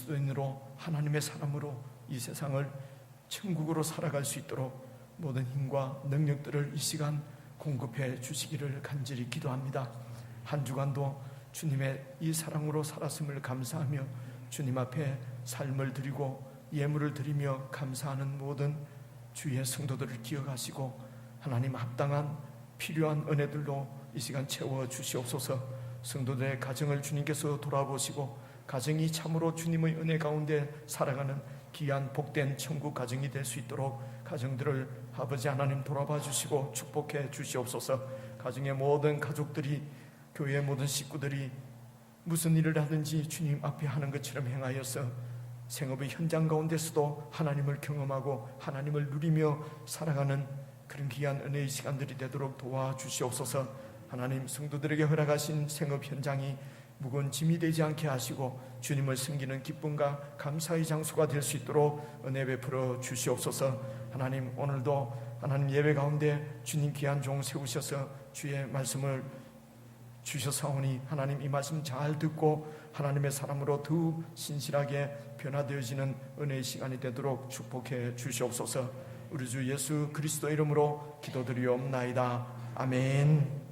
그리스도인으로 하나님의 사람으로 이 세상을 천국으로 살아갈 수 있도록 모든 힘과 능력들을 이 시간 공급해 주시기를 간절히 기도합니다. 한 주간도 주님의 이 사랑으로 살았음을 감사하며 주님 앞에 삶을 드리고 예물을 드리며 감사하는 모든 주의 성도들을 기억하시고 하나님 합당한 필요한 은혜들로 이 시간 채워 주시옵소서. 성도들의 가정을 주님께서 돌아보시고 가정이 참으로 주님의 은혜 가운데 살아가는 귀한 복된 천국 가정이 될 수 있도록 가정들을 아버지 하나님 돌아봐 주시고 축복해 주시옵소서. 가정의 모든 가족들이, 교회의 모든 식구들이 무슨 일을 하든지 주님 앞에 하는 것처럼 행하여서 생업의 현장 가운데서도 하나님을 경험하고 하나님을 누리며 살아가는 그런 귀한 은혜의 시간들이 되도록 도와주시옵소서. 하나님, 성도들에게 허락하신 생업 현장이 무거운 짐이 되지 않게 하시고 주님을 섬기는 기쁨과 감사의 장소가 될 수 있도록 은혜 베풀어 주시옵소서. 하나님, 오늘도 하나님 예배 가운데 주님 귀한 종 세우셔서 주의 말씀을 주셔사오니 하나님 이 말씀 잘 듣고 하나님의 사람으로 더 신실하게 변화되어지는 은혜의 시간이 되도록 축복해 주시옵소서. 우리 주 예수 그리스도 이름으로 기도드리옵나이다. 아멘.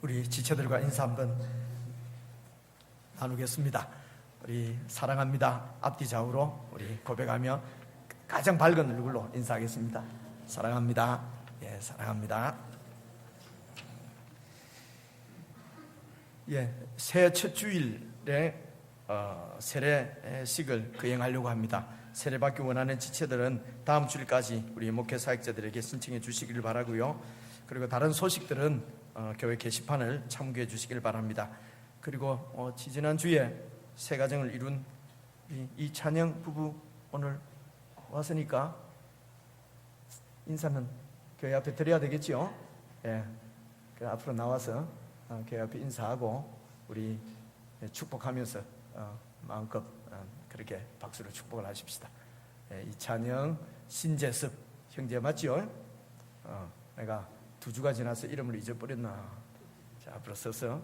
우리 지체들과 인사 한번 나누겠습니다. 우리 사랑합니다. 앞뒤 좌우로 우리 고백하며 가장 밝은 얼굴로 인사하겠습니다. 사랑합니다. 예, 사랑합니다. 예, 새해 첫 주일에 세례식을 거행하려고 합니다. 세례받기 원하는 지체들은 다음 주일까지 우리 목회 사역자들에게 신청해 주시기를 바라고요. 그리고 다른 소식들은 교회 게시판을 참고해 주시길 바랍니다. 그리고 지지난주에 새 가정을 이룬 이찬영 부부 오늘 왔으니까 인사는 교회 앞에 드려야 되겠지요. 예, 앞으로 나와서 교회 앞에 인사하고 우리 축복하면서 마음껏 그렇게 박수로 축복을 하십시다. 예, 이찬영, 신재습 형제 맞지요? 내가 2주가 지나서 이름을 잊어버렸나? 자, 앞으로 서서.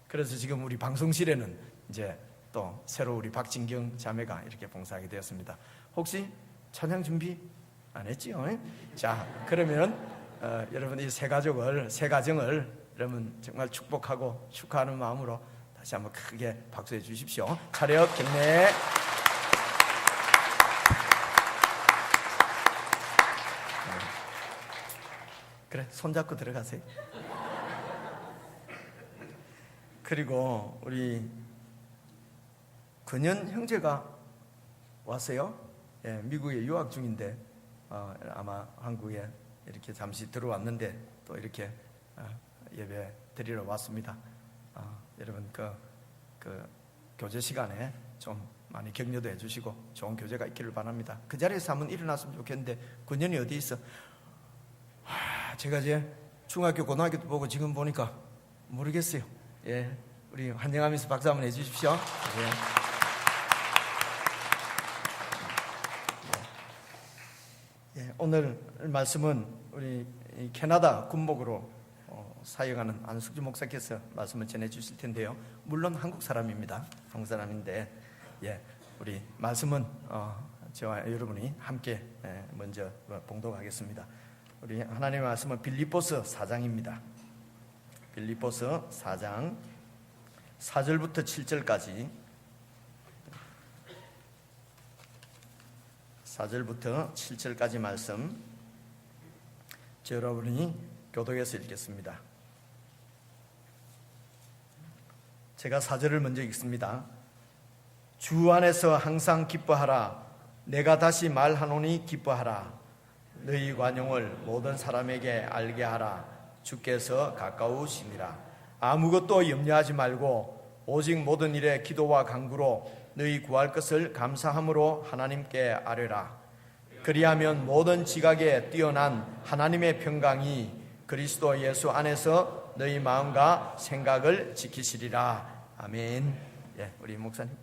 그래서 지금 우리 방송실에는 이제 또 새로 우리 박진경 자매가 이렇게 봉사하게 되었습니다. 혹시 찬양 준비 안 했지요? 자, 그러면 여러분 이 새 가정을 여러분 정말 축복하고 축하하는 마음으로 다시 한번 크게 박수해 주십시오. 차렷 경례. 그래, 손잡고 들어가세요. 그리고 우리 근현 형제가 왔어요. 예, 미국에 유학 중인데 아마 한국에 이렇게 잠시 들어왔는데 또 이렇게 예배 드리러 왔습니다. 여러분 그 교제 시간에 좀 많이 격려도 해주시고 좋은 교제가 있기를 바랍니다. 그 자리에서 한번 일어났으면 좋겠는데 근현이 어디 있어? 제가 이제 중학교 고등학교도 보고 지금 보니까 모르겠어요. 예, 우리 환영하면서 박수 한번 해주십시오. 예. 예, 오늘 말씀은 우리 캐나다 군목으로 사역하는 안숙주 목사께서 말씀을 전해주실 텐데요. 물론 한국 사람입니다. 한국 사람인데 예, 우리 말씀은 저와 여러분이 함께 먼저 봉독하겠습니다. 우리 하나님의 말씀은 빌립보서 4장입니다. 빌립보서 4장 4절부터 7절까지 4절부터 7절까지 말씀 저 여러분이 교독해서 읽겠습니다. 제가 4절을 먼저 읽습니다. 주 안에서 항상 기뻐하라. 내가 다시 말하노니 기뻐하라. 너희 관용을 모든 사람에게 알게 하라. 주께서 가까우심이라. 아무것도 염려하지 말고 오직 모든 일에 기도와 간구로 너희 구할 것을 감사함으로 하나님께 아뢰라. 그리하면 모든 지각에 뛰어난 하나님의 평강이 그리스도 예수 안에서 너희 마음과 생각을 지키시리라. 아멘. 예, 우리 목사님.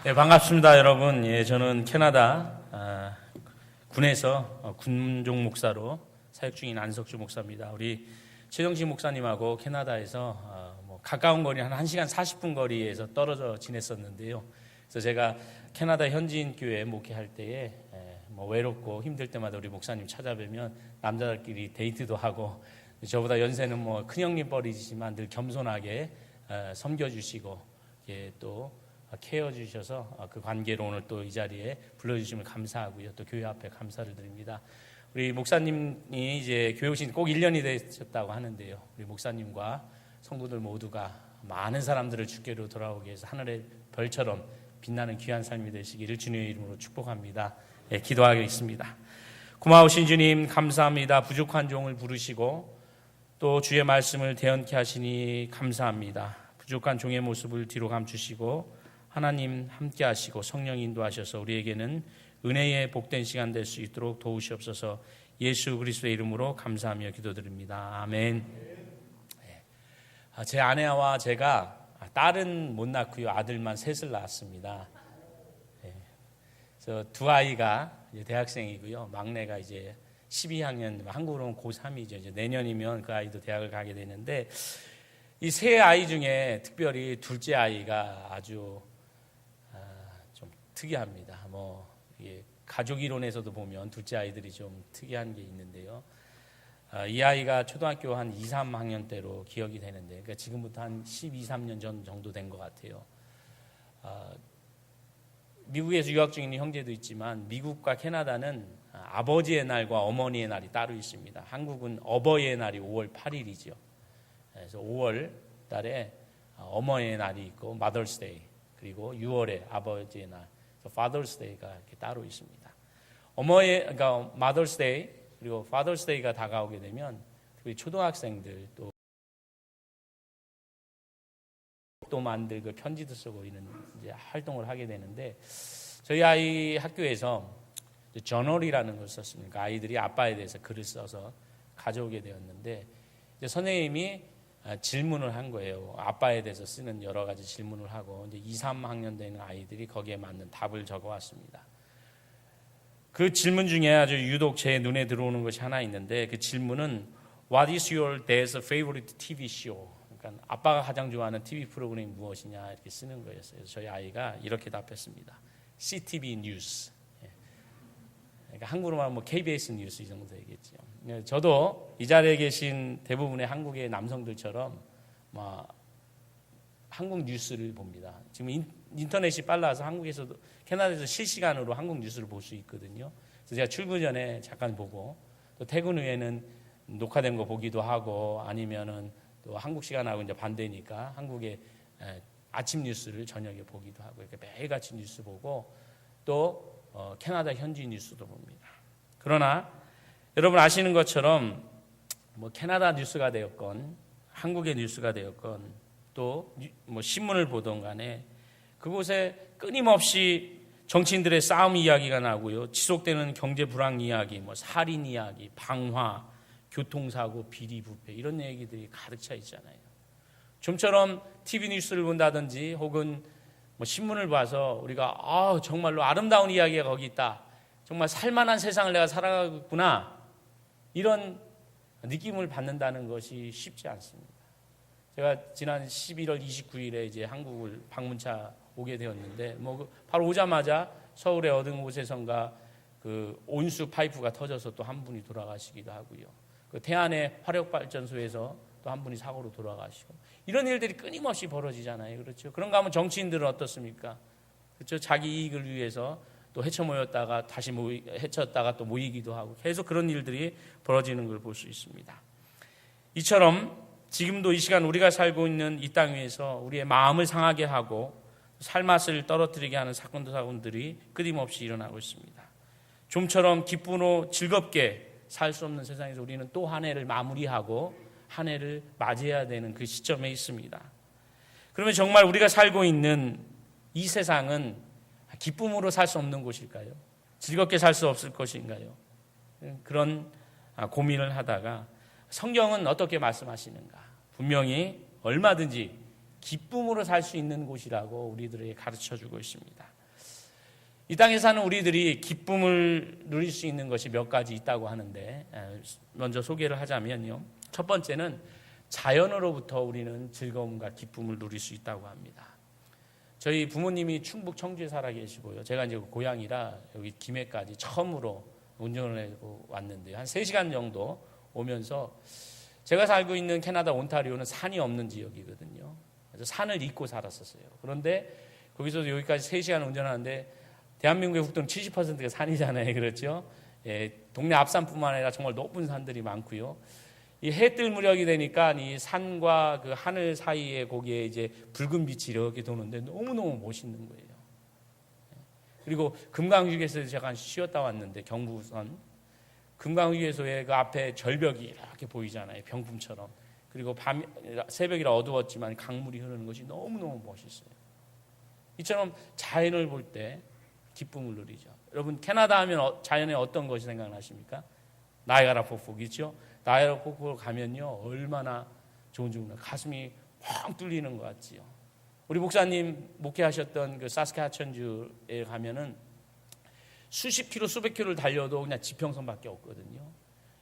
네, 반갑습니다, 여러분. 예, 저는 캐나다 군에서 군종 목사로 사역 중인 안석주 목사입니다. 우리 최정식 목사님하고 캐나다에서 가까운 거리 한 1시간 40분 거리에서 떨어져 지냈었는데요. 그래서 제가 캐나다 현지인 교회 목회할 때에 외롭고 힘들 때마다 우리 목사님 찾아뵈면 남자들끼리 데이트도 하고, 저보다 연세는 큰형님 뻘이지만 늘 겸손하게 섬겨주시고 또 케어 주셔서 그 관계로 오늘 또 이 자리에 불러주시면 감사하고요. 또 교회 앞에 감사를 드립니다. 우리 목사님이 이제 교회 오신 꼭 1년이 되셨다고 하는데요. 우리 목사님과 성도들 모두가 많은 사람들을 주께로 돌아오게 해서 하늘의 별처럼 빛나는 귀한 삶이 되시기를 주님의 이름으로 축복합니다. 네, 기도하겠습니다. 고마우신 주님 감사합니다. 부족한 종을 부르시고 또 주의 말씀을 대언케 하시니 감사합니다. 부족한 종의 모습을 뒤로 감추시고 하나님 함께 하시고 성령 인도하셔서 우리에게는 은혜의 복된 시간 될 수 있도록 도우시옵소서. 예수 그리스도의 이름으로 감사하며 기도드립니다. 아멘. 제 아내와 제가 딸은 못 낳고요, 아들만 셋을 낳았습니다. 그래서 두 아이가 이제 대학생이고요, 막내가 이제 12학년, 한국으로는 고3이죠. 이제 내년이면 그 아이도 대학을 가게 되는데, 이 세 아이 중에 특별히 둘째 아이가 아주 좀 특이합니다. 이게 가족 이론에서도 보면 둘째 아이들이 좀 특이한 게 있는데요. 이 아이가 초등학교 한 2, 3학년 때로 기억이 되는데, 그러니까 지금부터 한 12, 13년 전 정도 된 것 같아요. 미국에서 유학 중인 형제도 있지만 미국과 캐나다는 아버지의 날과 어머니의 날이 따로 있습니다. 한국은 어버이의 날이 5월 8일이죠. 그래서 5월 달에 어머니의 날이 있고 Mother's Day, 그리고 6월에 아버지의 날, Father's Day가 이렇게 따로 있습니다. 그러니까 Mother's Day 그리고 Father's Day가 다가오게 되면 우리 초등학생들 또 만들고 편지도 쓰고 이런 이제 활동을 하게 되는데, 저희 아이 학교에서 저널이라는 걸 썼습니다. 아이들이 아빠에 대해서 글을 써서 가져오게 되었는데, 이제 선생님이 질문을 한 거예요. 아빠에 대해서 쓰는 여러 가지 질문을 하고, 이제 2, 3학년 되는 아이들이 거기에 맞는 답을 적어왔습니다. 그 질문 중에 아주 유독 제 눈에 들어오는 것이 하나 있는데, 그 질문은 What is your dad's favorite TV show? 그러니까 아빠가 가장 좋아하는 TV 프로그램이 무엇이냐 이렇게 쓰는 거였어요. 저희 아이가 이렇게 답했습니다. CTV 뉴스. 그러니까 한국으로 말하면 KBS 뉴스 이 정도 되겠죠. 저도 이 자리에 계신 대부분의 한국의 남성들처럼 한국 뉴스를 봅니다. 지금 인터넷이 빨라서 한국에서도 캐나다에서 실시간으로 한국 뉴스를 볼 수 있거든요. 그래서 제가 출근 전에 잠깐 보고, 또 퇴근 후에는 녹화된 거 보기도 하고, 아니면은 또 한국 시간하고 이제 반대니까 한국의 아침 뉴스를 저녁에 보기도 하고, 이렇게 매일같이 뉴스 보고, 또 캐나다 현지 뉴스도 봅니다. 그러나 여러분 아시는 것처럼 캐나다 뉴스가 되었건 한국의 뉴스가 되었건 또 신문을 보던 간에 그곳에 끊임없이 정치인들의 싸움 이야기가 나고요, 지속되는 경제 불황 이야기, 살인 이야기, 방화, 교통사고, 비리, 부패 이런 얘기들이 가득 차 있잖아요. 좀처럼 TV 뉴스를 본다든지 혹은 신문을 봐서 우리가 정말로 아름다운 이야기가 거기 있다, 정말 살만한 세상을 내가 살아가겠구나, 이런 느낌을 받는다는 것이 쉽지 않습니다. 제가 지난 11월 29일에 이제 한국을 방문차 오게 되었는데, 바로 오자마자 서울의 어느 곳에선가 그 온수 파이프가 터져서 또 한 분이 돌아가시기도 하고요. 그 태안의 화력발전소에서 또 한 분이 사고로 돌아가시고, 이런 일들이 끊임없이 벌어지잖아요. 그렇죠? 그런가 하면 정치인들은 어떻습니까? 그렇죠? 자기 이익을 위해서 또 헤쳐 모였다가 다시 헤쳤다가 또 모이기도 하고, 계속 그런 일들이 벌어지는 걸 볼 수 있습니다. 이처럼 지금도 이 시간 우리가 살고 있는 이 땅 위에서 우리의 마음을 상하게 하고 살맛을 떨어뜨리게 하는 사건들이 끊임없이 일어나고 있습니다. 좀처럼 기쁨으로 즐겁게 살 수 없는 세상에서 우리는 또 한 해를 마무리하고 한 해를 맞이해야 되는 그 시점에 있습니다. 그러면 정말 우리가 살고 있는 이 세상은 기쁨으로 살 수 없는 곳일까요? 즐겁게 살 수 없을 것인가요? 그런 고민을 하다가 성경은 어떻게 말씀하시는가? 분명히 얼마든지 기쁨으로 살 수 있는 곳이라고 우리들에게 가르쳐주고 있습니다. 이 땅에 사는 우리들이 기쁨을 누릴 수 있는 것이 몇 가지 있다고 하는데, 먼저 소개를 하자면요. 첫 번째는 자연으로부터 우리는 즐거움과 기쁨을 누릴 수 있다고 합니다. 저희 부모님이 충북 청주에 살아 계시고요. 제가 이제 고향이라 여기 김해까지 처음으로 운전을 하고 왔는데요. 한 3시간 정도 오면서, 제가 살고 있는 캐나다 온타리오는 산이 없는 지역이거든요. 그래서 산을 잇고 살았었어요. 그런데 거기서 여기까지 3시간 운전하는데, 대한민국의 국토는 70%가 산이잖아요. 그렇죠? 예, 동네 앞산뿐만 아니라 정말 높은 산들이 많고요. 이 해 뜰 무렵이 되니까 이 산과 그 하늘 사이에 거기에 이제 붉은 빛이 이렇게 도는데 너무너무 멋있는 거예요. 그리고 금강휴게소에서 잠깐 쉬었다 왔는데, 경부선 금강휴게소에 그 앞에 절벽이 이렇게 보이잖아요. 병풍처럼. 그리고 새벽이라 어두웠지만 강물이 흐르는 것이 너무너무 멋있어요. 이처럼 자연을 볼 때 기쁨을 누리죠. 여러분, 캐나다 하면 자연에 어떤 것이 생각나십니까? 나이아가라 폭포겠죠. 나이아가라 폭포로 가면요, 얼마나 좋은지 몰라요. 가슴이 펑 뚫리는 것 같지요. 우리 목사님 목회하셨던 그 사스카천주에 가면은 수십 킬로, 수백 킬로를 달려도 그냥 지평선밖에 없거든요.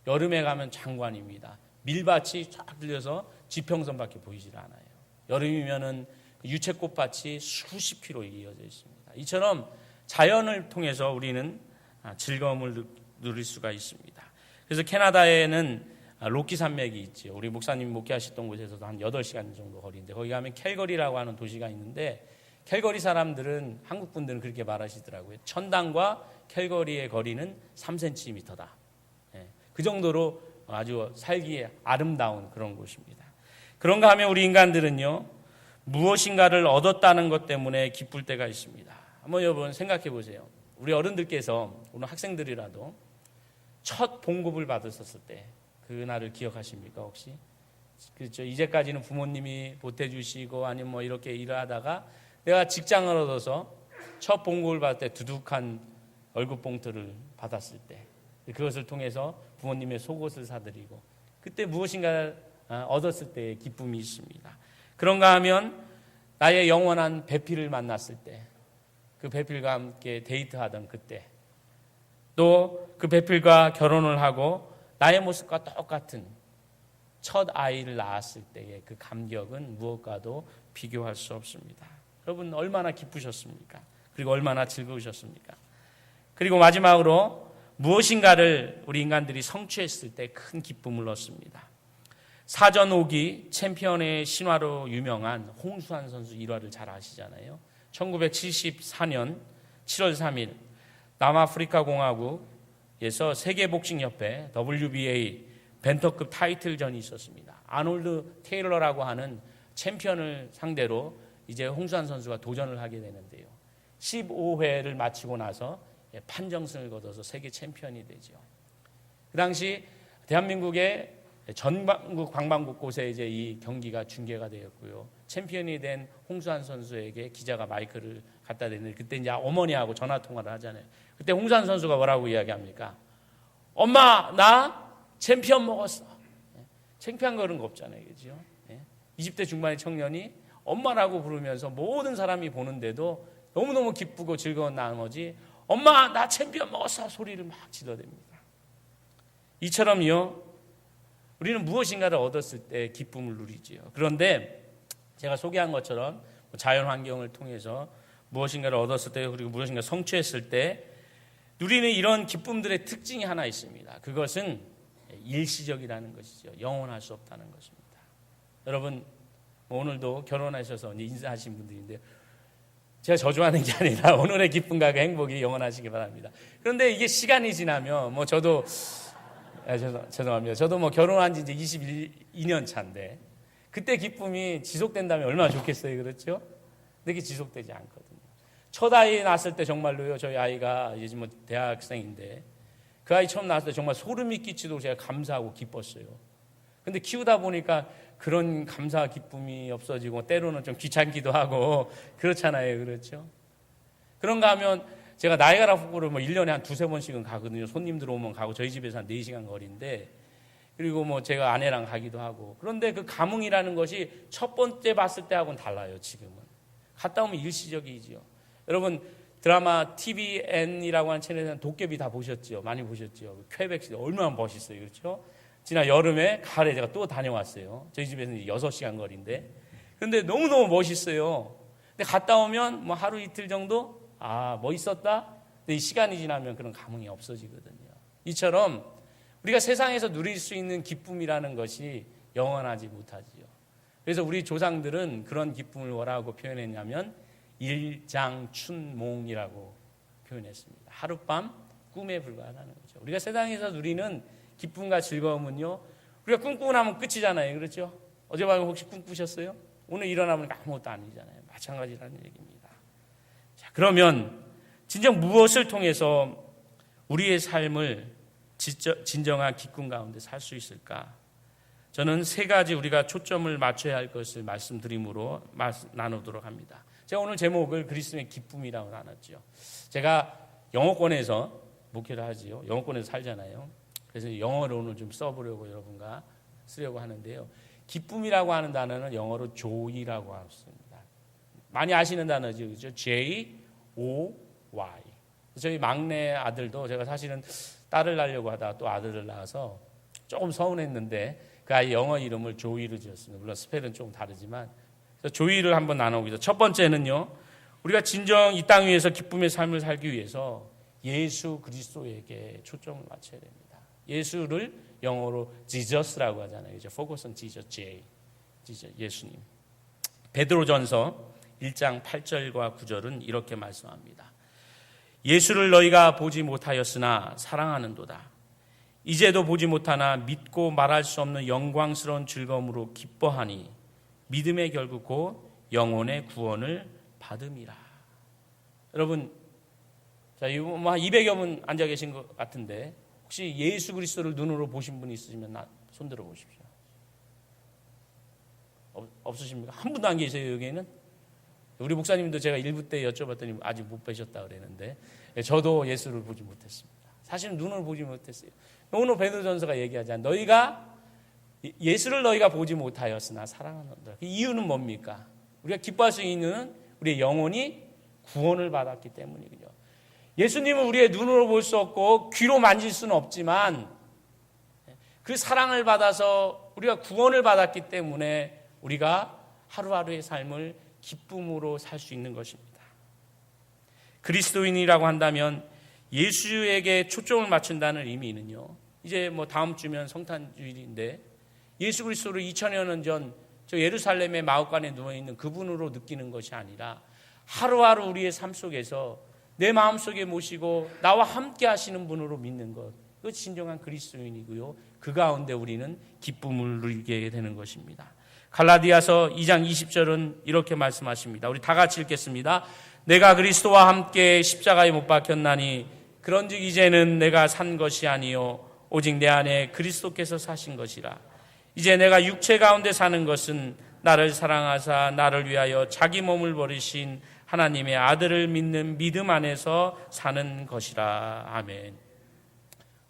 여름에 가면 장관입니다. 밀밭이 쫙 들려서 지평선밖에 보이질 않아요. 여름이면은 유채꽃밭이 수십 킬로 이어져 있습니다. 이처럼 자연을 통해서 우리는 즐거움을 누릴 수가 있습니다. 그래서 캐나다에는 로키 산맥이 있죠. 우리 목사님 목회하셨던 곳에서도 한 8시간 정도 거리인데, 거기 가면 캘거리라고 하는 도시가 있는데, 캘거리 사람들은, 한국 분들은 그렇게 말하시더라고요. 천당과 캘거리의 거리는 3cm다. 그 정도로 아주 살기에 아름다운 그런 곳입니다. 그런가 하면 우리 인간들은요, 무엇인가를 얻었다는 것 때문에 기쁠 때가 있습니다. 한번 여러분 생각해 보세요. 우리 어른들께서, 오늘 학생들이라도 첫 봉급을 받았었을 때 그날을 기억하십니까 혹시? 그렇죠. 이제까지는 부모님이 보태주시고 아니면 뭐 이렇게 일을 하다가 내가 직장을 얻어서 첫 봉급을 받을 때 두둑한 월급 봉투를 받았을 때, 그것을 통해서 부모님의 속옷을 사드리고, 그때 무엇인가 얻었을 때의 기쁨이 있습니다. 그런가 하면 나의 영원한 배필을 만났을 때, 그 배필과 함께 데이트하던 그때, 또 그 배필과 결혼을 하고 나의 모습과 똑같은 첫 아이를 낳았을 때의 그 감격은 무엇과도 비교할 수 없습니다. 여러분, 얼마나 기쁘셨습니까? 그리고 얼마나 즐거우셨습니까? 그리고 마지막으로 무엇인가를 우리 인간들이 성취했을 때 큰 기쁨을 얻습니다. 사전 5기 챔피언의 신화로 유명한 홍수환 선수 일화를 잘 아시잖아요. 1974년 7월 3일 남아프리카 공화국에서 세계복싱협회 WBA 벤터급 타이틀전이 있었습니다. 아놀드 테일러라고 하는 챔피언을 상대로 이제 홍수환 선수가 도전을 하게 되는데요. 15회를 마치고 나서 판정승을 거둬서 세계 챔피언이 되죠. 그 당시 대한민국의 전국 방방곡 곳에 이제 이 경기가 중계가 되었고요. 챔피언이 된 홍수환 선수에게 기자가 마이크를 갖다 대는데, 그때 이제 어머니하고 전화 통화를 하잖아요. 그때 홍수환 선수가 뭐라고 이야기합니까? 엄마, 나 챔피언 먹었어. 창피한 그런 거 없잖아요, 그죠? 20대 중반의 청년이 엄마라고 부르면서 모든 사람이 보는데도 너무너무 기쁘고 즐거운 나머지 엄마, 나 챔피언 먹었어 소리를 막 질러댑니다. 이처럼요, 우리는 무엇인가를 얻었을 때 기쁨을 누리지요. 그런데 제가 소개한 것처럼 자연 환경을 통해서 무엇인가를 얻었을 때, 그리고 무엇인가 성취했을 때 누리는 이런 기쁨들의 특징이 하나 있습니다. 그것은 일시적이라는 것이죠. 영원할 수 없다는 것입니다. 여러분, 오늘도 결혼하셔서 인사하신 분들인데, 제가 저주하는 게 아니라 오늘의 기쁨과 그 행복이 영원하시기 바랍니다. 그런데 이게 시간이 지나면 저도 죄송합니다. 저도 결혼한 지 이제 22년 차인데, 그때 기쁨이 지속된다면 얼마나 좋겠어요, 그렇죠? 근데 그게 지속되지 않거든요. 첫 아이 낳았을 때 정말로요, 저희 아이가 이제 지금 대학생인데, 그 아이 처음 낳았을 때 정말 소름이 끼치도록 제가 감사하고 기뻤어요. 근데 키우다 보니까 그런 감사 기쁨이 없어지고, 때로는 좀 귀찮기도 하고 그렇잖아요, 그렇죠? 그런가 하면 제가 나이아가라 폭포를 1년에 한 2-3번씩은 가거든요. 손님들 오면 가고, 저희 집에서 한 4시간 거리인데, 그리고 제가 아내랑 가기도 하고. 그런데 그 감흥이라는 것이 첫 번째 봤을 때하고는 달라요, 지금은. 갔다 오면 일시적이지요. 여러분, 드라마 TVN이라고 하는 채널에서는 도깨비 다 보셨죠? 많이 보셨죠? 쾌백씨 얼마나 멋있어요, 그렇죠? 지난 여름에 가을에 제가 또 다녀왔어요. 저희 집에서는 6시간 거리인데, 근데 너무너무 멋있어요. 근데 갔다 오면 뭐 하루 이틀 정도 멋있었다. 근데 이 시간이 지나면 그런 감흥이 없어지거든요. 이처럼 우리가 세상에서 누릴 수 있는 기쁨이라는 것이 영원하지 못하지요. 그래서 우리 조상들은 그런 기쁨을 뭐라고 표현했냐면 일장춘몽이라고 표현했습니다. 하룻밤 꿈에 불과하다는 거죠. 우리가 세상에서 누리는 기쁨과 즐거움은요, 우리가 꿈꾸고 나면 끝이잖아요. 그렇죠? 어젯밤에 혹시 꿈꾸셨어요? 오늘 일어나면 아무것도 아니잖아요. 마찬가지라는 얘기입니다. 자, 그러면 진정 무엇을 통해서 우리의 삶을 진정한 기쁨 가운데 살 수 있을까? 저는 3가지 우리가 초점을 맞춰야 할 것을 말씀드림으로 나누도록 합니다. 제가 오늘 제목을 그리스도의 기쁨이라고 나눴죠. 제가 영어권에서 목회를 하지요. 영어권에서 살잖아요. 그래서 영어를 오늘 좀 써보려고 여러분과 쓰려고 하는데요. 기쁨이라고 하는 단어는 영어로 joy라고 합니다. 많이 아시는 단어죠, 그렇죠? J-O-Y. 저희 막내 아들도 제가 사실은 딸을 낳으려고 하다가 또 아들을 낳아서 조금 서운했는데 그 아이 영어 이름을 조이로 지었습니다. 물론 스펠은 조금 다르지만 조이를 한번 나눠보겠습니다. 첫 번째는요, 우리가 진정 이 땅 위에서 기쁨의 삶을 살기 위해서 예수 그리스도에게 초점을 맞춰야 됩니다. 예수를 영어로 Jesus라고 하잖아요. 그죠? Focus on Jesus, J. 예수님. 베드로전서 1장 8절과 9절은 이렇게 말씀합니다. 예수를 너희가 보지 못하였으나 사랑하는도다. 이제도 보지 못하나 믿고 말할 수 없는 영광스러운 즐거움으로 기뻐하니 믿음의 결국 곧 영혼의 구원을 받음이라. 여러분, 자, 한 200여 분 앉아 계신 것 같은데 혹시 예수 그리스도를 눈으로 보신 분이 있으시면 손 들어 보십시오. 없으십니까? 한 분도 안 계세요, 여기에는? 우리 목사님도 제가 1부 때 여쭤봤더니 아직 못 뵈셨다 그랬는데 저도 예수를 보지 못했습니다. 사실은 눈을 보지 못했어요. 오늘 베드로전서가 얘기하자. 예수를 너희가 보지 못하였으나 사랑하는도다. 그 이유는 뭡니까? 우리가 기뻐할 수 있는 이유는 우리의 영혼이 구원을 받았기 때문이군요. 예수님은 우리의 눈으로 볼 수 없고 귀로 만질 수는 없지만 그 사랑을 받아서 우리가 구원을 받았기 때문에 우리가 하루하루의 삶을 기쁨으로 살 수 있는 것입니다. 그리스도인이라고 한다면 예수에게 초점을 맞춘다는 의미는요, 이제 뭐 다음 주면 성탄주일인데 예수 그리스도를 2000여 년 전 저 예루살렘의 마옥간에 누워있는 그분으로 느끼는 것이 아니라 하루하루 우리의 삶 속에서 내 마음속에 모시고 나와 함께 하시는 분으로 믿는 것, 그것이 진정한 그리스도인이고요, 그 가운데 우리는 기쁨을 누리게 되는 것입니다. 갈라디아서 2장 20절은 이렇게 말씀하십니다. 우리 다 같이 읽겠습니다. 내가 그리스도와 함께 십자가에 못 박혔나니 그런즉 이제는 내가 산 것이 아니요 오직 내 안에 그리스도께서 사신 것이라. 이제 내가 육체 가운데 사는 것은 나를 사랑하사 나를 위하여 자기 몸을 버리신 하나님의 아들을 믿는 믿음 안에서 사는 것이라. 아멘.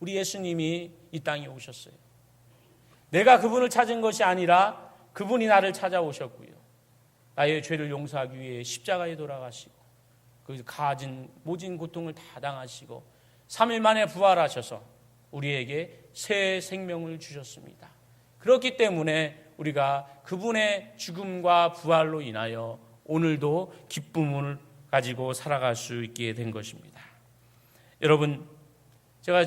우리 예수님이 이 땅에 오셨어요. 내가 그분을 찾은 것이 아니라 그분이 나를 찾아오셨고요, 나의 죄를 용서하기 위해 십자가에 돌아가시고 그 가진 모진 고통을 다 당하시고 3일 만에 부활하셔서 우리에게 새 생명을 주셨습니다. 그렇기 때문에 우리가 그분의 죽음과 부활로 인하여 오늘도 기쁨을 가지고 살아갈 수 있게 된 것입니다. 여러분, 제가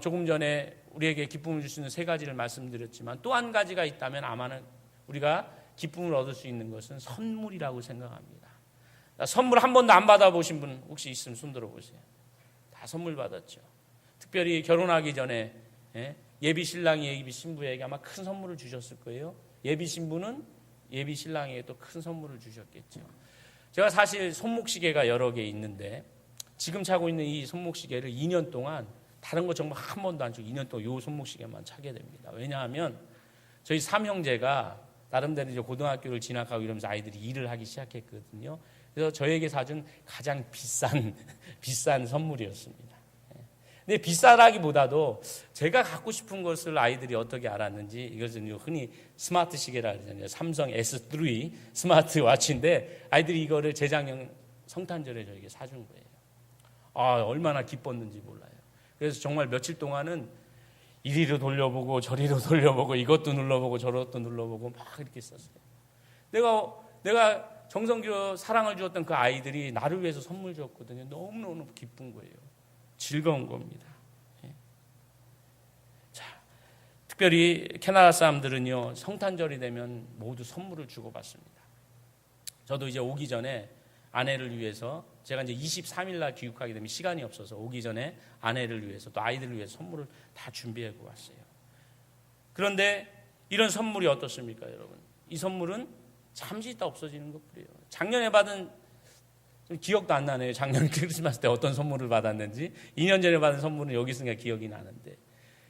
조금 전에 우리에게 기쁨을 줄 수 있는 3가지를 말씀드렸지만 또 한 가지가 있다면 아마는 우리가 기쁨을 얻을 수 있는 것은 선물이라고 생각합니다. 선물 한 번도 안 받아보신 분 혹시 있으면 손 들어보세요. 다 선물 받았죠. 특별히 결혼하기 전에 예비 신랑이 예비 신부에게 아마 큰 선물을 주셨을 거예요. 예비 신부는 예비 신랑에게 또 큰 선물을 주셨겠죠. 제가 사실 손목시계가 여러 개 있는데 지금 차고 있는 이 손목시계를 2년 동안 다른 거 정말 한 번도 안 차고 2년 동안 이 손목시계만 차게 됩니다. 왜냐하면 저희 3형제가 나름대로 이제 고등학교를 진학하고 이러면서 아이들이 일을 하기 시작했거든요. 그래서 저에게 사준 가장 비싼 선물이었습니다. 근데 비싸라기보다도 제가 갖고 싶은 것을 아이들이 어떻게 알았는지, 이것은 흔히 스마트 시계라 그러잖아요. 삼성 S3 스마트 워치인데 아이들이 이거를 재작년 성탄절에 저에게 사준 거예요. 얼마나 기뻤는지 몰라요. 그래서 정말 며칠 동안은 이리로 돌려보고 저리로 돌려보고 이것도 눌러보고 저것도 눌러보고 막 이렇게 했었어요. 내가 정성기로 사랑을 주었던 그 아이들이 나를 위해서 선물 줬거든요. 너무너무 기쁜 거예요. 즐거운 겁니다. 자, 특별히 캐나다 사람들은요, 성탄절이 되면 모두 선물을 주고받습니다. 저도 이제 오기 전에 아내를 위해서, 제가 이제 23일 날 귀국하게 되면 시간이 없어서 오기 전에 아내를 위해서 또 아이들을 위해서 선물을 다 준비하고 왔어요. 그런데 이런 선물이 어떻습니까, 여러분? 이 선물은 잠시 있다 없어지는 것뿐이에요. 작년에 받은, 기억도 안 나네요. 작년 크리스마스 때 어떤 선물을 받았는지. 2년 전에 받은 선물은 여기 있으니까 기억이 나는데.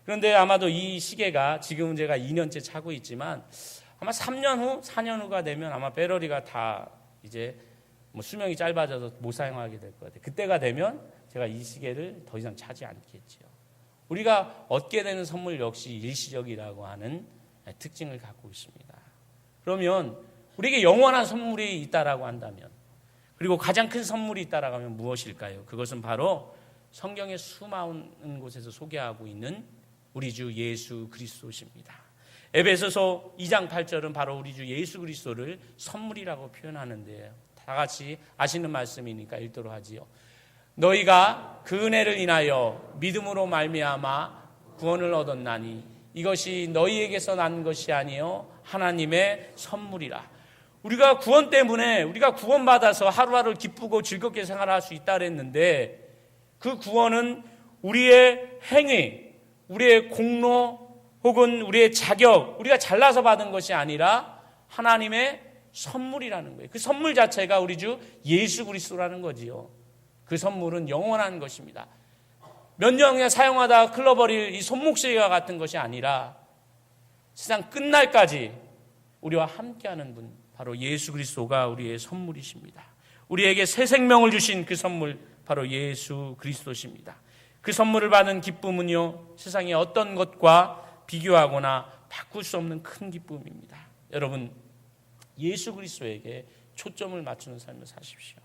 그런데 아마도 이 시계가 지금은 제가 2년째 차고 있지만 아마 3년 후, 4년 후가 되면 아마 배터리가 다 이제 수명이 짧아져서 못 사용하게 될 것 같아요. 그때가 되면 제가 이 시계를 더 이상 차지 않겠죠. 우리가 얻게 되는 선물 역시 일시적이라고 하는 특징을 갖고 있습니다. 그러면 우리에게 영원한 선물이 있다라고 한다면, 그리고 가장 큰 선물이 있다라고 하면 무엇일까요? 그것은 바로 성경의 수많은 곳에서 소개하고 있는 우리 주 예수 그리스도십니다. 에베소서 2장 8절은 바로 우리 주 예수 그리스도를 선물이라고 표현하는데요. 다 같이 아시는 말씀이니까 읽도록 하지요. 너희가 그 은혜를 인하여 믿음으로 말미암아 구원을 얻었나니 이것이 너희에게서 난 것이 아니요 하나님의 선물이라. 우리가 구원 때문에, 우리가 구원받아서 하루하루 기쁘고 즐겁게 생활할 수 있다 그랬는데, 그 구원은 우리의 행위, 우리의 공로 혹은 우리의 자격, 우리가 잘나서 받은 것이 아니라 하나님의 선물이라는 거예요. 그 선물 자체가 우리 주 예수 그리스도라는 거지요. 그 선물은 영원한 것입니다. 몇 년 그냥 사용하다가 흘러버릴 이 손목시계와 같은 것이 아니라 세상 끝날까지 우리와 함께하는 분, 바로 예수 그리스도가 우리의 선물이십니다. 우리에게 새 생명을 주신 그 선물, 바로 예수 그리스도십니다. 그 선물을 받은 기쁨은요, 세상의 어떤 것과 비교하거나 바꿀 수 없는 큰 기쁨입니다. 여러분, 예수 그리스도에게 초점을 맞추는 삶을 사십시오.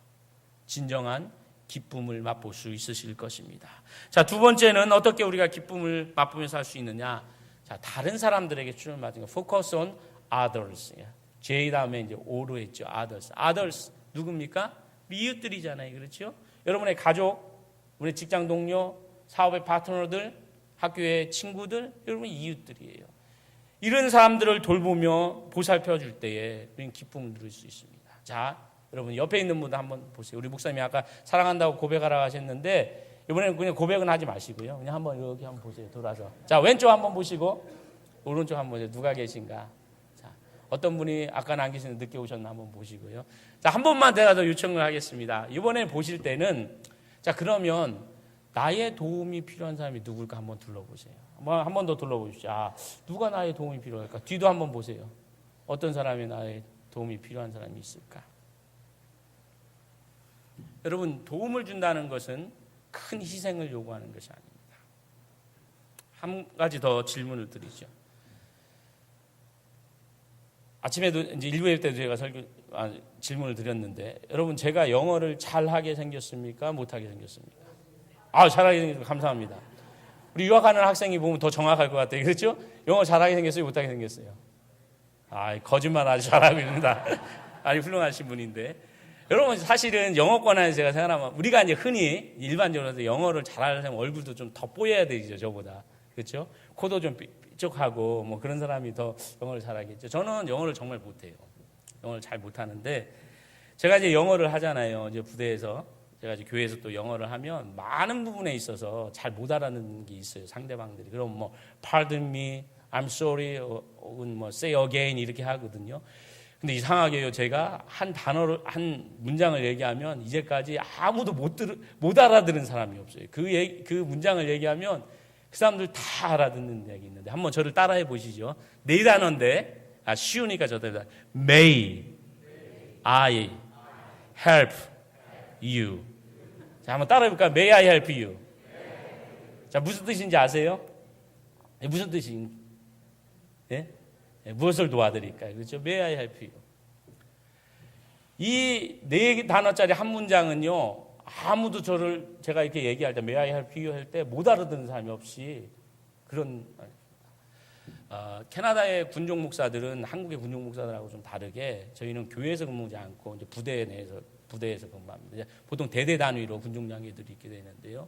진정한 기쁨을 맛볼 수 있으실 것입니다. 자, 두 번째는 어떻게 우리가 기쁨을 맛보면서 살 수 있느냐? 자, 다른 사람들에게 초점을 맞춘 거. Focus on others. J 다음에 이제 O로 했죠. Others. Others 누굽니까? 이웃들이잖아요. 그렇죠? 여러분의 가족, 우리 직장 동료, 사업의 파트너들, 학교의 친구들, 여러분 이웃들이에요. 이런 사람들을 돌보며 보살펴 줄 때에 우리는 기쁨을 누릴 수 있습니다. 자, 여러분 옆에 있는 분도 한번 보세요. 우리 목사님이 아까 사랑한다고 고백하라고 하셨는데, 이번에는 그냥 고백은 하지 마시고요. 그냥 한번 이렇게 한번 보세요. 돌아서. 자, 왼쪽 한번 보시고 오른쪽 한번 보세요. 누가 계신가? 자, 어떤 분이 아까는 안 계시는데 늦게 오셨나 한번 보시고요. 자, 한 번만 제가 더 요청을 하겠습니다. 이번에 보실 때는, 자, 그러면 나의 도움이 필요한 사람이 누굴까 한번 둘러보세요. 한 번 더 둘러보십시오. 아, 누가 나의 도움이 필요할까? 뒤도 한번 보세요. 어떤 사람이 나의 도움이 필요한 사람이 있을까? 여러분, 도움을 준다는 것은 큰 희생을 요구하는 것이 아닙니다. 한 가지 더 질문을 드리죠. 아침에도 이제 일부일 때도 제가 질문을 드렸는데, 여러분, 제가 영어를 잘하게 생겼습니까? 못하게 생겼습니까? 잘하게 생겼습니다. 감사합니다. 우리 유학하는 학생이 보면 더 정확할 것 같아요. 그렇죠? 영어 잘하게 생겼어요? 못하게 생겼어요? 거짓말 아주 잘하고 있습니다. 아주 훌륭하신 분인데. 여러분, 사실은 영어권 안에서 제가 생각하면, 우리가 이제 흔히 일반적으로 영어를 잘하려면 얼굴도 좀 더 뽀여야 되죠, 저보다. 그렇죠? 코도 좀 삐쪽하고 뭐 그런 사람이 더 영어를 잘하겠죠. 저는 영어를 정말 못해요. 영어를 잘 못하는데, 제가 이제 영어를 하잖아요. 이제 부대에서. 제가 이제 교회에서 또 영어를 하면 많은 부분에 있어서 잘 못 알아듣는 게 있어요, 상대방들이. 그럼 뭐, pardon me, I'm sorry, 혹은 뭐, say again 이렇게 하거든요. 근데 이상하게요, 제가 한 단어를, 한 문장을 얘기하면 이제까지 아무도 못 알아들은 사람이 없어요. 그 문장을 얘기하면 그 사람들 다 알아듣는 얘기 있는데, 한번 저를 따라해 보시죠. 네 단어인데, 쉬우니까 저도 May I help you. 자, 한번 따라해 볼까요? May I help you. 자, 무슨 뜻인지 아세요? 무슨 뜻인지? 예? 무엇을 도와드릴까요? 그렇죠? May I help you. 이 네 단어짜리 한 문장은요, 아무도 제가 이렇게 얘기할 때 May I help you 할 때 못 알아듣는 사람이 없이 그런 캐나다의 군종 목사들은 한국의 군종 목사들하고 좀 다르게 저희는 교회에서 근무하지 않고 이제 부대에서 근무합니다. 보통 대대 단위로 군종 장교들이 있게 되는데요.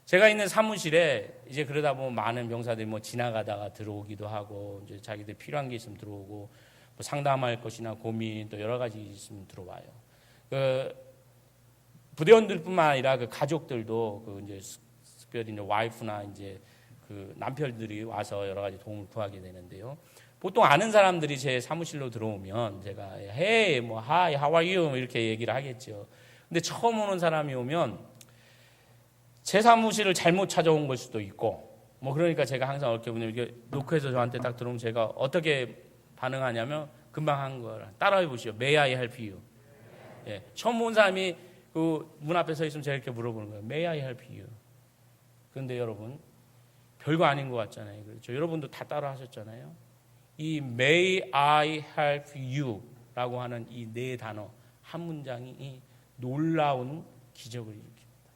제가 있는 사무실에 이제 그러다 보면 많은 병사들이 뭐 지나가다가 들어오기도 하고 이제 자기들 필요한 게 있으면 들어오고 뭐 상담할 것이나 고민 또 여러 가지 있으면 들어와요. 그 부대원들뿐만 아니라 그 가족들도 그 이제 특별히 이제 와이프나 이제 그 남편들이 와서 여러 가지 도움을 구하게 되는데요. 보통 아는 사람들이 제 사무실로 들어오면 제가 Hey, 뭐 Hi, how are you 이렇게 얘기를 하겠죠. 근데 처음 오는 사람이 오면 제 사무실을 잘못 찾아온 걸 수도 있고, 뭐 그러니까 제가 항상 어떻게 보면 이렇게 노크해서 저한테 딱 들어오면 제가 어떻게 반응하냐면 금방 한 걸 따라해 보시죠. May I help you? 예, 처음 온 사람이 그 문 앞에 서 있으면 제가 이렇게 물어보는 거예요. May I help you? 그런데 여러분 별거 아닌 것 같잖아요. 그렇죠? 여러분도 다 따라 하셨잖아요. 이 May I help you?라고 하는 이 네 단어 한 문장이 놀라운 기적을 일으킵니다.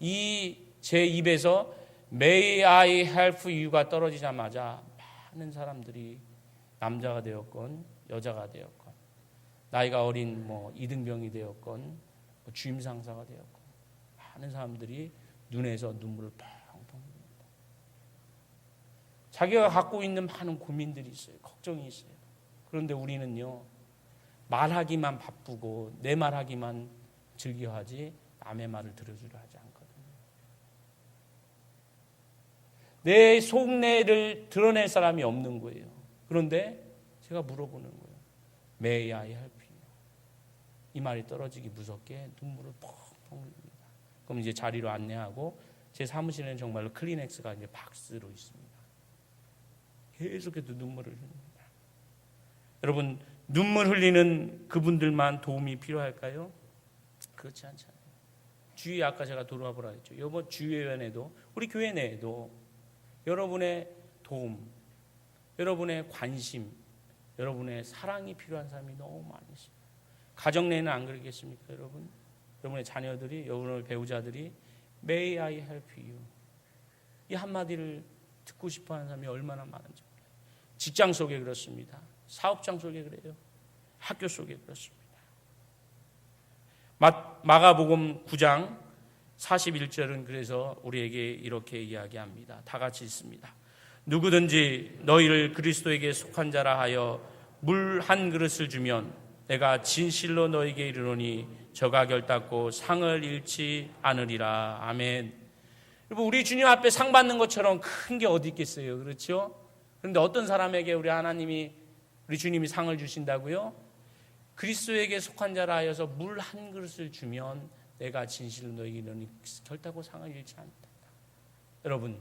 이 제 입에서 May I help you가 떨어지자마자 많은 사람들이 남자가 되었건 여자가 되었건 나이가 어린 뭐 이등병이 되었건 뭐 주임 상사가 되었건 많은 사람들이 눈에서 눈물을 펑펑 흘립니다. 자기가 갖고 있는 많은 고민들이 있어요. 걱정이 있어요. 그런데 우리는요 말하기만 바쁘고 내 말하기만 즐겨하지 남의 말을 들어주려 하지 않거든요. 내 속내를 드러낼 사람이 없는 거예요. 그런데 제가 물어보는 거예요. May I help you? 이 말이 떨어지기 무섭게 눈물을 펑펑 흘립니다. 그럼 이제 자리로 안내하고 제 사무실에는 정말로 클리넥스가 이제 박스로 있습니다. 계속해서 눈물을 흘립니다. 여러분 눈물 흘리는 그분들만 도움이 필요할까요? 그렇지 않잖아요. 주위에 아까 제가 돌아보라 했죠. 이번 주위원회도 우리 교회 내에도 여러분의 도움, 여러분의 관심, 여러분의 사랑이 필요한 사람이 너무 많이 있습니다. 가정 내에는 안 그러겠습니까, 여러분? 여러분의 자녀들이, 여러분의 배우자들이 May I help you? 이 한마디를 듣고 싶어하는 사람이 얼마나 많은지 몰라요. 직장 속에 그렇습니다. 사업장 속에 그래요. 학교 속에 그렇습니다. 마가복음 9장 41절은 그래서 우리에게 이렇게 이야기합니다. 다 같이 읽습니다. 누구든지 너희를 그리스도에게 속한 자라 하여 물 한 그릇을 주면 내가 진실로 너희에게 이르노니 저가 결단코 상을 잃지 않으리라. 아멘. 여러분 우리 주님 앞에 상 받는 것처럼 큰 게 어디 있겠어요. 그렇죠? 그런데 어떤 사람에게 우리 주님이 상을 주신다고요? 그리스도에게 속한 자라 하여서 물 한 그릇을 주면 내가 진실로 너희에게 이르노니 결단코 상을 잃지 않다. 여러분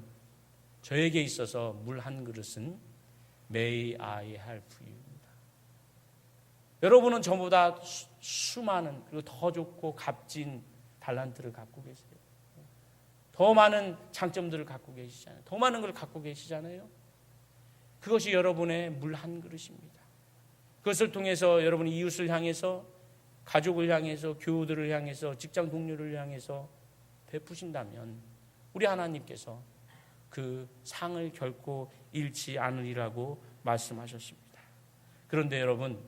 저에게 있어서 물 한 그릇은 May I help you입니다. 여러분은 저보다 수많은 그리고 더 좋고 값진 달란트를 갖고 계세요. 더 많은 장점들을 갖고 계시잖아요. 더 많은 걸 갖고 계시잖아요. 그것이 여러분의 물 한 그릇입니다. 그것을 통해서 여러분이 이웃을 향해서 가족을 향해서 교우들을 향해서 직장 동료를 향해서 베푸신다면 우리 하나님께서 그 상을 결코 잃지 않으리라고 말씀하셨습니다. 그런데 여러분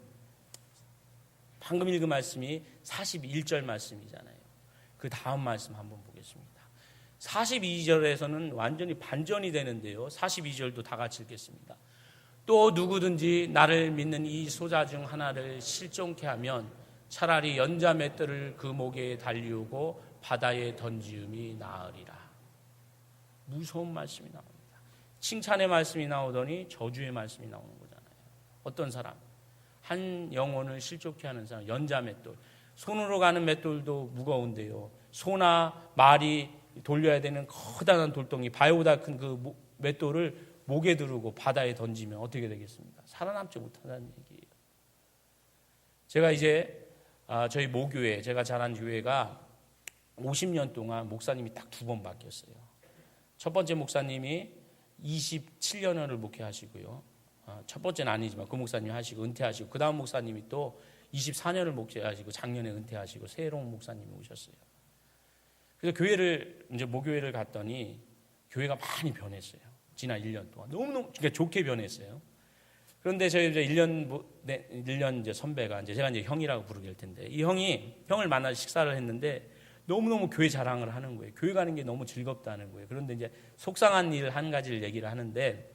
방금 읽은 말씀이 41절 말씀이잖아요. 그 다음 말씀 한번 보겠습니다. 42절에서는 완전히 반전이 되는데요. 42절도 다 같이 읽겠습니다. 또 누구든지 나를 믿는 이 소자 중 하나를 실종케 하면 차라리 연자 맷돌을 그 목에 달리우고 바다에 던지음이 나으리라. 무서운 말씀이 나옵니다. 칭찬의 말씀이 나오더니 저주의 말씀이 나오는 거잖아요. 어떤 사람? 한 영혼을 실족케 하는 사람, 연자 맷돌. 손으로 가는 맷돌도 무거운데요. 소나 말이 돌려야 되는 커다란 돌덩이, 바위보다 큰 그 맷돌을 목에 두르고 바다에 던지면 어떻게 되겠습니까? 살아남지 못한다는 얘기예요. 제가 이제 저희 모교회, 제가 자란 교회가 50년 동안 목사님이 딱 2번 바뀌었어요. 첫 번째 목사님이 27년을 목회하시고요. 첫 번째는 아니지만 그 목사님 하시고 은퇴하시고 그 다음 목사님이 또 24년을 목회하시고 작년에 은퇴하시고 새로운 목사님이 오셨어요. 그래서 교회를 이제 모교회를 갔더니 교회가 많이 변했어요. 지난 1년 동안 너무너무 그러니까 좋게 변했어요. 그런데 저희 이제 1년 이제 선배가 이제 제가 이제 형이라고 부르게 될 텐데 이 형을 만나서 식사를 했는데 너무너무 교회 자랑을 하는 거예요. 교회 가는 게 너무 즐겁다는 거예요. 그런데 이제 속상한 일 한 가지를 얘기를 하는데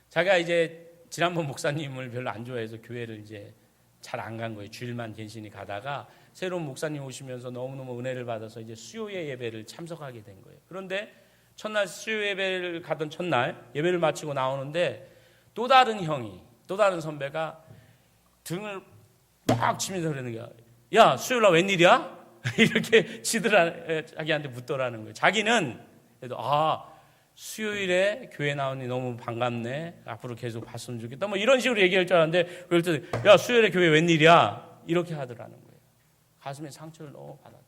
자기가 이제 지난번 목사님을 별로 안 좋아해서 교회를 이제 잘 안 간 거예요. 주일만 간신히 가다가 새로운 목사님 오시면서 너무너무 은혜를 받아서 이제 수요예 예배를 참석하게 된 거예요. 그런데 첫날 수요 예배를 가던 첫날 예배를 마치고 나오는데 또 다른 형이 또 다른 선배가 등을 막 치면서 그러는 거야. 야, 수요일 날 웬일이야? 이렇게 자기한테 묻더라는 거예요. 자기는 그래도 수요일에 교회 나오니 너무 반갑네. 앞으로 계속 봤으면 좋겠다. 뭐 이런 식으로 얘기할 줄 알았는데 그럴 때 야, 수요일에 교회 웬일이야? 이렇게 하더라는 거예요. 가슴에 상처를 너무 받았대요.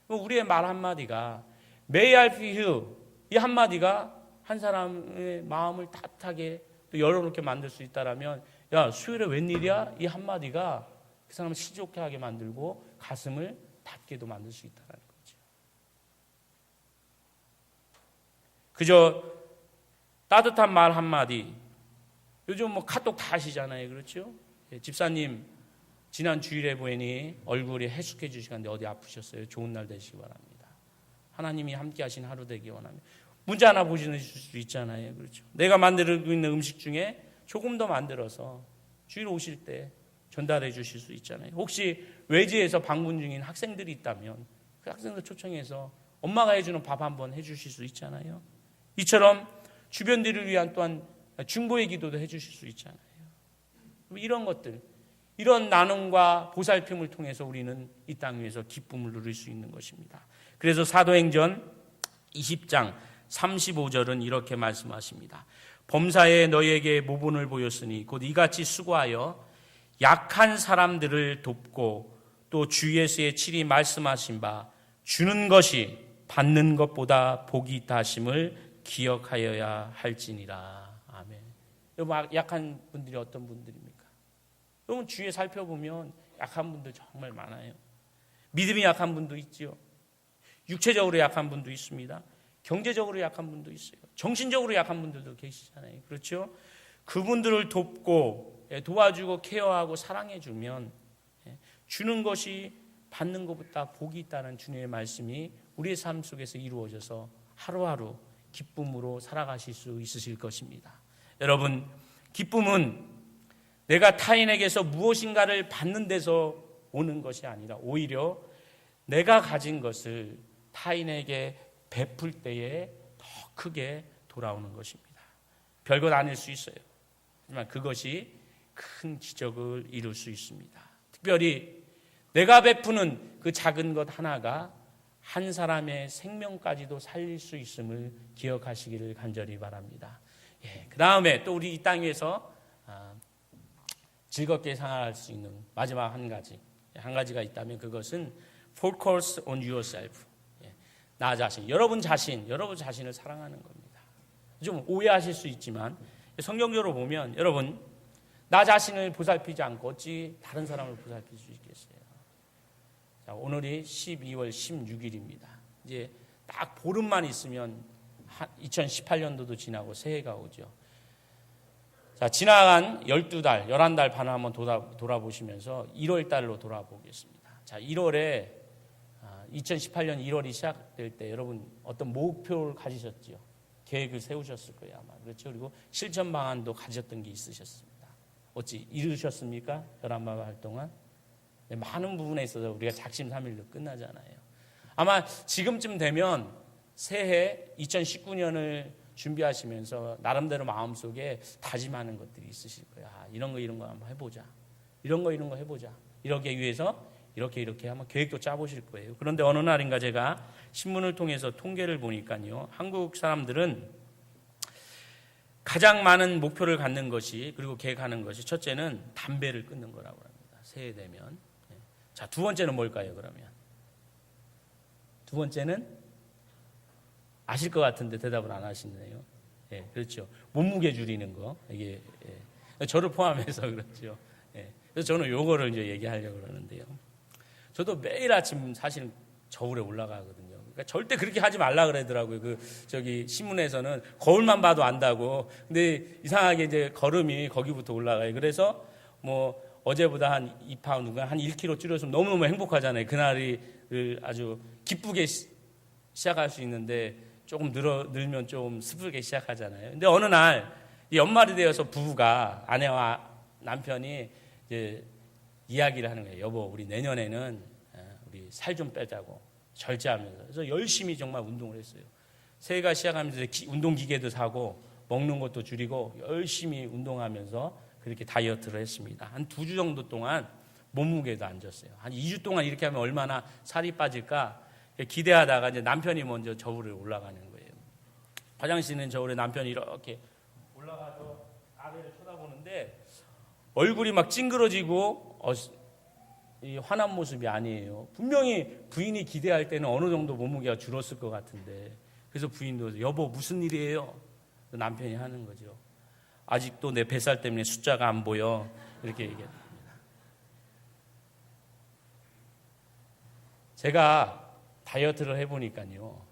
우리의 말 한마디가 May I feel you 이 한마디가 한 사람의 마음을 따뜻하게 또 열어놓게 만들 수 있다라면 야, 수요일에 웬일이야? 이 한마디가 그 사람을 시좋게 하게 만들고 가슴을 닫게도 만들 수 있다는 거죠. 그저 따뜻한 말 한마디. 요즘 뭐 카톡 다 하시잖아요. 그렇죠? 집사님 지난 주일에 보니 얼굴이 해숙해지시는데 어디 아프셨어요? 좋은 날 되시기 바랍니다. 하나님이 함께 하신 하루 되기 원합니다. 문자 하나 보시는 수 있잖아요. 그렇죠? 내가 만들고 있는 음식 중에 조금 더 만들어서 주일 오실 때 전달해 주실 수 있잖아요. 혹시 외지에서 방문 중인 학생들이 있다면 그 학생들 초청해서 엄마가 해주는 밥 한번 해주실 수 있잖아요. 이처럼 주변들을 위한 또한 중보의 기도도 해주실 수 있잖아요. 이런 것들, 이런 나눔과 보살핌을 통해서 우리는 이 땅 위에서 기쁨을 누릴 수 있는 것입니다. 그래서 사도행전 20장 35절은 이렇게 말씀하십니다. 범사에 너희에게 모본을 보였으니 곧 이같이 수고하여 약한 사람들을 돕고 또 주 예수의 칠이 말씀하신 바 주는 것이 받는 것보다 복이 있다 하심을 기억하여야 할지니라. 아멘. 여러분 약한 분들이 어떤 분들입니까? 여러분 주위에 살펴보면 약한 분들 정말 많아요. 믿음이 약한 분도 있지요. 육체적으로 약한 분도 있습니다. 경제적으로 약한 분도 있어요. 정신적으로 약한 분들도 계시잖아요. 그렇죠? 그분들을 돕고 도와주고 케어하고 사랑해주면 주는 것이 받는 것보다 복이 있다는 주님의 말씀이 우리의 삶 속에서 이루어져서 하루하루 기쁨으로 살아가실 수 있으실 것입니다. 여러분, 기쁨은 내가 타인에게서 무엇인가를 받는 데서 오는 것이 아니라 오히려 내가 가진 것을 타인에게 베풀 때에 더 크게 돌아오는 것입니다. 별것 아닐 수 있어요. 하지만 그것이 큰 기적을 이룰 수 있습니다. 특별히 내가 베푸는 그 작은 것 하나가 한 사람의 생명까지도 살릴 수 있음을 기억하시기를 간절히 바랍니다. 그 다음에 또 우리 이 땅 위에서 즐겁게 생활할 수 있는 마지막 한 가지가 있다면 그것은 focus on yourself. 나 자신, 여러분 자신을 사랑하는 겁니다. 좀 오해하실 수 있지만 성경적으로 보면 여러분 나 자신을 보살피지 않고 어찌 다른 사람을 보살필 수 있겠어요? 자, 오늘이 12월 16일입니다. 이제 딱 보름만 있으면 2018년도도 지나고 새해가 오죠. 자, 지나간 12달, 11달 반을 한번 돌아보시면서 1월 달로 돌아보겠습니다. 자, 2018년 1월이 시작될 때 여러분 어떤 목표를 가지셨죠? 계획을 세우셨을 거예요, 아마. 그렇죠? 그리고 실천 방안도 가졌던 게 있으셨습니다. 어찌 이루셨습니까? 11달 활동안? 네, 많은 부분에 있어서 우리가 작심삼일로 끝나잖아요. 아마 지금쯤 되면 새해 2019년을 준비하시면서 나름대로 마음속에 다짐하는 것들이 있으실 거예요. 이런 거 한번 해보자. 이런 거 해보자. 이러기 위해서 이렇게 한번 계획도 짜보실 거예요. 그런데 어느 날인가 제가 신문을 통해서 통계를 보니까요. 한국 사람들은 가장 많은 목표를 갖는 것이 그리고 계획하는 것이 첫째는 담배를 끊는 거라고 합니다. 새해 되면. 자, 두 번째는 뭘까요, 그러면? 두 번째는 아실 것 같은데 대답을 안 하시네요. 그렇죠. 몸무게 줄이는 거. 이게 저를 포함해서 그렇죠. 그래서 저는 요거를 이제 얘기하려고 그러는데요. 저도 매일 아침 사실 저울에 올라가거든요. 그러니까 절대 그렇게 하지 말라 그러더라고요. 저기 신문에서는 거울만 봐도 안다고. 근데 이상하게 이제 걸음이 거기부터 올라가요. 그래서 뭐 어제보다 한 2파운드가 한 1kg 줄였으면 너무너무 행복하잖아요. 그날이 아주 기쁘게 시작할 수 있는데 조금 늘면 좀 슬프게 시작하잖아요. 근데 어느 날 연말이 되어서 부부가 아내와 남편이 이제 이야기를 하는 거예요. 여보, 우리 내년에는 우리 살 좀 빼자고 절제하면서. 그래서 열심히 정말 운동을 했어요. 새해가 시작하면서 운동기계도 사고 먹는 것도 줄이고 열심히 운동하면서 그렇게 다이어트를 했습니다. 한 2주 정도 동안 몸무게도 안 졌어요. 한 2주 동안 이렇게 하면 얼마나 살이 빠질까 기대하다가 이제 남편이 먼저 저울에 올라가는 거예요. 화장실 있는 저울에 남편이 이렇게 올라가서 아래를 쳐다보는데 얼굴이 막 찡그러지고 이 화난 모습이 아니에요. 분명히 부인이 기대할 때는 어느 정도 몸무게가 줄었을 것 같은데, 그래서 부인도 여보 무슨 일이에요? 남편이 하는 거죠. 아직도 내 뱃살 때문에 숫자가 안 보여. 이렇게 얘기합니다. 제가 다이어트를 해보니까요,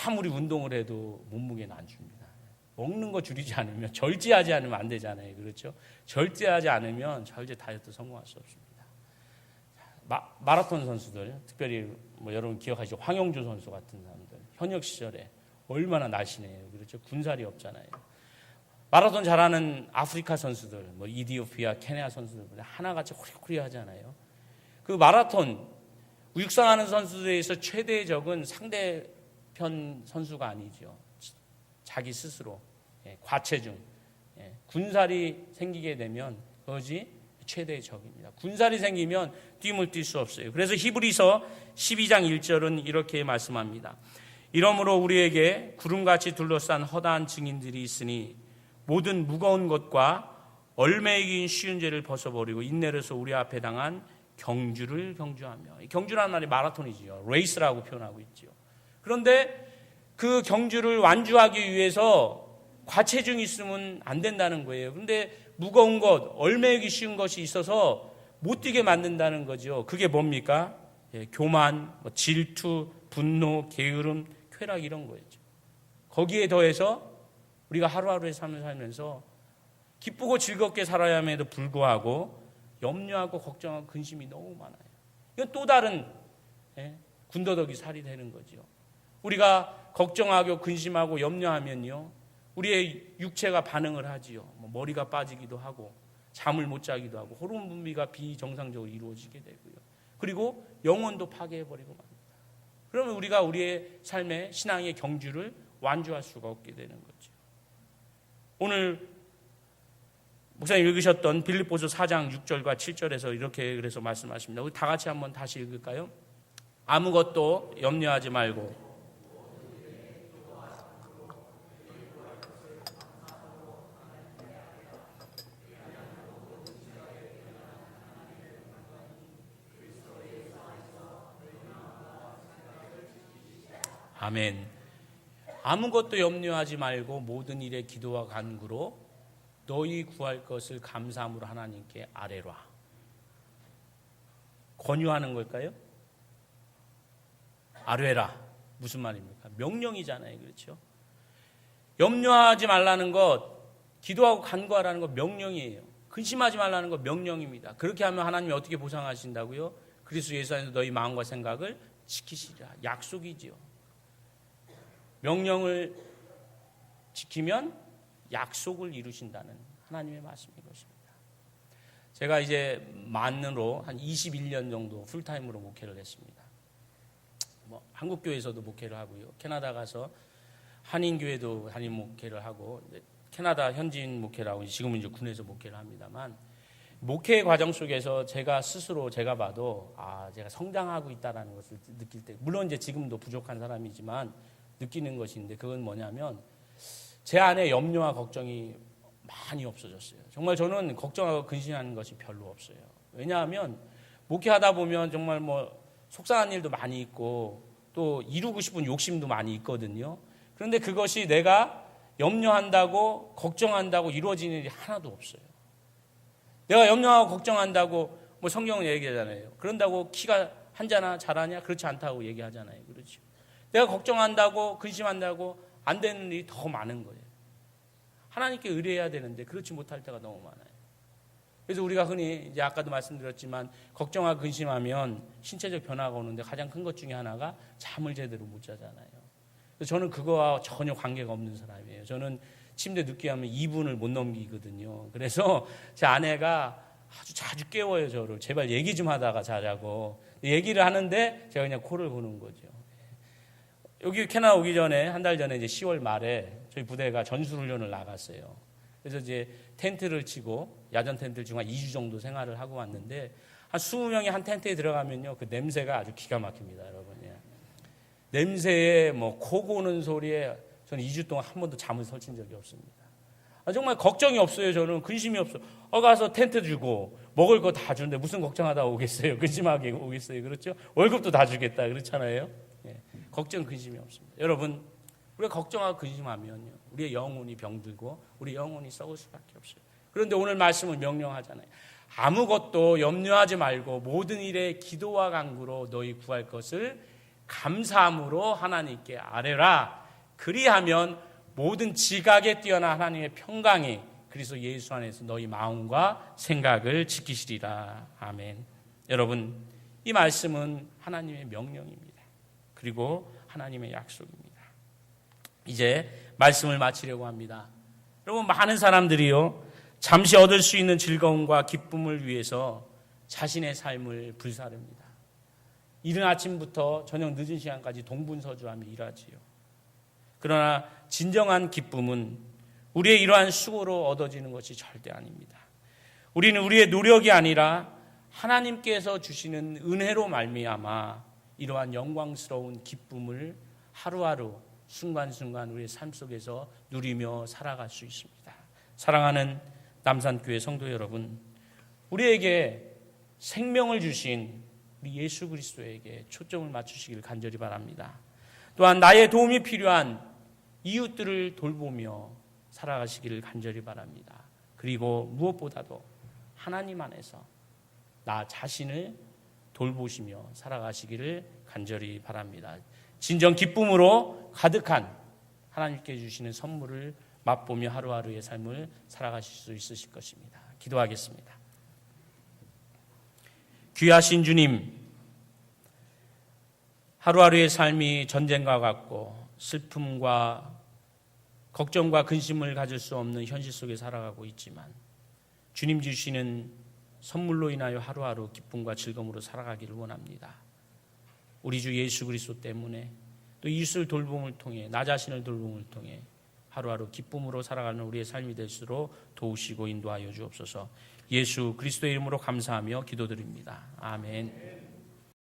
아무리 운동을 해도 몸무게는 안 줍니다. 먹는 거 줄이지 않으면, 절제하지 않으면 안 되잖아요. 그렇죠? 절제하지 않으면 절대 다이어트 성공할 수 없습니다. 마라톤 선수들, 특별히 뭐 여러분 기억하시죠? 황영주 선수 같은 사람들, 현역 시절에 얼마나 날씬해요. 그렇죠? 군살이 없잖아요. 마라톤 잘하는 아프리카 선수들, 뭐 이디오피아, 케냐 선수들 하나같이 호리호리하잖아요. 그 마라톤 육상하는 선수들에서 최대의 적은 상대편 선수가 아니죠. 자기 스스로 과체중, 군살이 생기게 되면 그것이 최대의 적입니다. 군살이 생기면 뛰면 뛸 수 없어요. 그래서 히브리서 12장 1절은 이렇게 말씀합니다. 이러므로 우리에게 구름같이 둘러싼 허다한 증인들이 있으니 모든 무거운 것과 얼매이긴 쉬운 죄를 벗어버리고 인내로서 우리 앞에 당한 경주를 경주하며. 경주라는 말이 마라톤이지요. 레이스라고 표현하고 있죠. 그런데 그 경주를 완주하기 위해서 과체중이 있으면 안 된다는 거예요. 그런데 무거운 것, 얼매이기 쉬운 것이 있어서 못 뛰게 만든다는 거죠. 그게 뭡니까? 교만, 질투, 분노, 게으름, 쾌락 이런 거였죠. 거기에 더해서 우리가 하루하루의 삶을 살면서 기쁘고 즐겁게 살아야 함에도 불구하고 염려하고 걱정하고 근심이 너무 많아요. 이건 또 다른 군더더기 살이 되는 거죠. 우리가 걱정하고 근심하고 염려하면요, 우리의 육체가 반응을 하지요. 머리가 빠지기도 하고 잠을 못 자기도 하고 호르몬 분비가 비정상적으로 이루어지게 되고요. 그리고 영혼도 파괴해버리고 맙니다. 그러면 우리가 우리의 삶의 신앙의 경주를 완주할 수가 없게 되는 거죠. 오늘 목사님 읽으셨던 빌립보서 4장 6절과 7절에서 이렇게 그래서 말씀하십니다. 우리 다 같이 한번 다시 읽을까요? 아무것도 염려하지 말고 아멘. 아무것도 염려하지 말고 모든 일에 기도와 간구로 너희 구할 것을 감사함으로 하나님께 아뢰라. 권유하는 걸까요? 아뢰라. 무슨 말입니까? 명령이잖아요. 그렇죠? 염려하지 말라는 것, 기도하고 간구하라는 것 명령이에요. 근심하지 말라는 것 명령입니다. 그렇게 하면 하나님이 어떻게 보상하신다고요? 그리스도 예수 안에서 너희 마음과 생각을 지키시리라. 약속이지요. 명령을 지키면 약속을 이루신다는 하나님의 말씀인 것입니다. 제가 이제 만으로 한 21년 정도 풀타임으로 목회를 했습니다. 한국교회에서도 목회를 하고요. 캐나다 가서 한인교회도 담임 목회를 하고 캐나다 현지인 목회를 하고 지금은 이제 군에서 목회를 합니다만, 목회 과정 속에서 제가 스스로 제가 봐도 제가 성장하고 있다는 것을 느낄 때, 물론 이제 지금도 부족한 사람이지만 느끼는 것인데, 그건 뭐냐면 제 안에 염려와 걱정이 많이 없어졌어요. 정말 저는 걱정하고 근심하는 것이 별로 없어요. 왜냐하면 목회하다 보면 정말 속상한 일도 많이 있고 또 이루고 싶은 욕심도 많이 있거든요. 그런데 그것이 내가 염려한다고 걱정한다고 이루어지는 일이 하나도 없어요. 내가 염려하고 걱정한다고 뭐 성경은 얘기하잖아요. 그런다고 키가 한자나 자라냐? 그렇지 않다고 얘기하잖아요. 그렇죠. 내가 걱정한다고 근심한다고 안 되는 일이 더 많은 거예요. 하나님께 의뢰해야 되는데 그렇지 못할 때가 너무 많아요. 그래서 우리가 흔히 이제 아까도 말씀드렸지만 걱정하고 근심하면 신체적 변화가 오는데 가장 큰 것 중에 하나가 잠을 제대로 못 자잖아요. 그래서 저는 그거와 전혀 관계가 없는 사람이에요. 저는 침대 늦게 하면 2분을 못 넘기거든요. 그래서 제 아내가 아주 자주 깨워요, 저를. 제발 얘기 좀 하다가 자자고. 얘기를 하는데 제가 그냥 코를 고는 거죠. 여기 캐나다 오기 전에 한 달 전에 이제 10월 말에 저희 부대가 전술훈련을 나갔어요. 그래서 이제 텐트를 치고 야전 텐트를 치고 한 2주 정도 생활을 하고 왔는데 한 20명이 한 텐트에 들어가면요 그 냄새가 아주 기가 막힙니다, 여러분. 냄새에 뭐 코 고는 소리에 저는 2주 동안 한 번도 잠을 설친 적이 없습니다. 정말 걱정이 없어요. 저는 근심이 없어. 가서 텐트 주고 먹을 거 다 주는데 무슨 걱정하다 오겠어요? 근심하게 오겠어요? 그렇죠? 월급도 다 주겠다 그렇잖아요. 걱정 근심이 없습니다. 여러분, 우리가 걱정하고 근심하면요 우리의 영혼이 병들고 우리 영혼이 썩을 수밖에 없어요. 그런데 오늘 말씀은 명령하잖아요. 아무것도 염려하지 말고 모든 일에 기도와 간구로 너희 구할 것을 감사함으로 하나님께 아뢰라. 그리하면 모든 지각에 뛰어난 하나님의 평강이 그리스도 예수 안에서 너희 마음과 생각을 지키시리라. 아멘. 여러분, 이 말씀은 하나님의 명령입니다. 그리고 하나님의 약속입니다. 이제 말씀을 마치려고 합니다. 여러분, 많은 사람들이요 잠시 얻을 수 있는 즐거움과 기쁨을 위해서 자신의 삶을 불사릅니다. 이른 아침부터 저녁 늦은 시간까지 동분서주하며 일하지요. 그러나 진정한 기쁨은 우리의 이러한 수고로 얻어지는 것이 절대 아닙니다. 우리는 우리의 노력이 아니라 하나님께서 주시는 은혜로 말미암아 이러한 영광스러운 기쁨을 하루하루 순간순간 우리의 삶 속에서 누리며 살아갈 수 있습니다. 사랑하는 남산교회 성도 여러분, 우리에게 생명을 주신 우리 예수 그리스도에게 초점을 맞추시길 간절히 바랍니다. 또한 나의 도움이 필요한 이웃들을 돌보며 살아가시기를 간절히 바랍니다. 그리고 무엇보다도 하나님 안에서 나 자신을 돌보시며 살아가시기를 간절히 바랍니다. 진정 기쁨으로 가득한 하나님께 주시는 선물을 맛보며 하루하루의 삶을 살아가실 수 있으실 것입니다. 기도하겠습니다. 귀하신 주님, 하루하루의 삶이 전쟁과 같고 슬픔과 걱정과 근심을 가질 수 없는 현실 속에 살아가고 있지만 주님 주시는 선물로 인하여 하루하루 기쁨과 즐거움으로 살아가기를 원합니다. 우리 주 예수 그리스도 때문에 또 이웃을 돌봄을 통해 나 자신을 돌봄을 통해 하루하루 기쁨으로 살아가는 우리의 삶이 될수록 도우시고 인도하여 주옵소서. 예수 그리스도의 이름으로 감사하며 기도드립니다. 아멘.